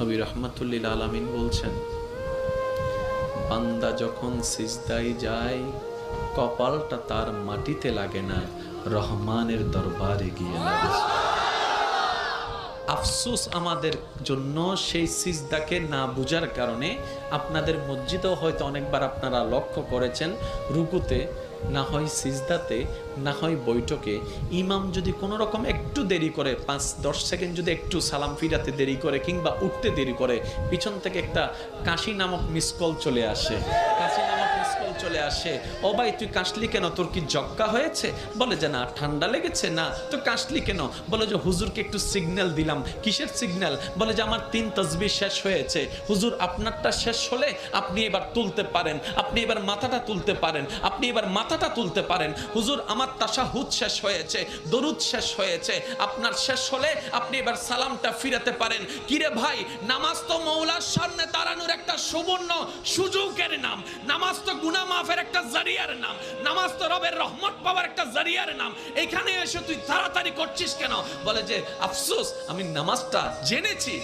নবী রাহমাতুল লিল আলামিন বলছেন, বান্দা যখন সিজদায় যায় কপালটা তার মাটিতে লাগে না, রহমানের দরবারে গিয়ে লাগে। আফসোস আমাদের জন্য সেই সিজদাকে না বুঝার কারণে। আপনাদের মসজিদেও হয়তো অনেকবার আপনারা লক্ষ্য করেছেন, রুকুতে না হয় সিজদাতে না হয় বৈঠকে ইমাম যদি কোনো রকম একটু দেরি করে, 5-10 সেকেন্ড যদি একটু সালাম ফিরাতে দেরি করে কিংবা উঠতে দেরি করে, পিছন থেকে একটা কাশি নামক মিসকল চলে আসে। কাশি নামক মিসকল চলে আসে, ও ভাই তুই কাশলি কেন, তোর কি জক্কা হয়েছে? বলে যে না, ঠান্ডা লেগেছে। না তো কাশলি কেন? বলে যে হুজুরকে একটু সিগন্যাল দিলাম। কিসের সিগন্যাল? বলে যে আমার 3 তাসবিহ শেষ হয়েছে। হুজুর আপনারটা শেষ হলে আপনি এবার তুলতে পারেন, আপনি এবার মাথাটা তুলতে পারেন, আপনি এবার মাথাটা তুলতে পারেন। হুজুর আমার তাশাহুদ শেষ হয়েছে, দরুদ শেষ হয়েছে, আপনার শেষ হলে আপনি এবার সালামটা ফিরাতে পারেন। কিরে ভাই, নামাজ তো মওলার সামনে দাঁড়ানোর একটা সুবর্ণ সুযোগের নাম, নামাজ তো গুনাহ মাফের একটা জারিয়ার নাম, নামাজ তো রবের রহমত পাওয়ার একটা জারিয়ার নাম। এখানে এসে তুই তাড়াতাড়ি করছিস কেন? বলে যে আফসোস, আমি নামাজটা জেনেছি,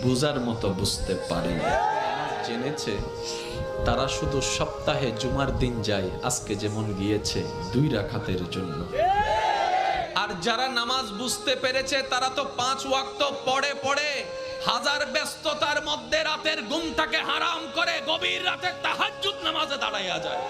বুঝার মতো বুঝতে পারিনি। জেনেছে তারা শুধু সপ্তাহে জুমার দিন যায়, আজকে যেমন গিয়েছে 2 রাকাতের জন্য। আর যারা নামাজ বুঝতে পেরেছে তারা তো 5 ওয়াক্ত পড়ে পড়ে হাজার ব্যস্ততার মধ্যে রাতের ঘুমটাকে হারাম করে গভীর রাতে তাহাজ্জুদ নামাজে দাঁড়াইয়া যায়।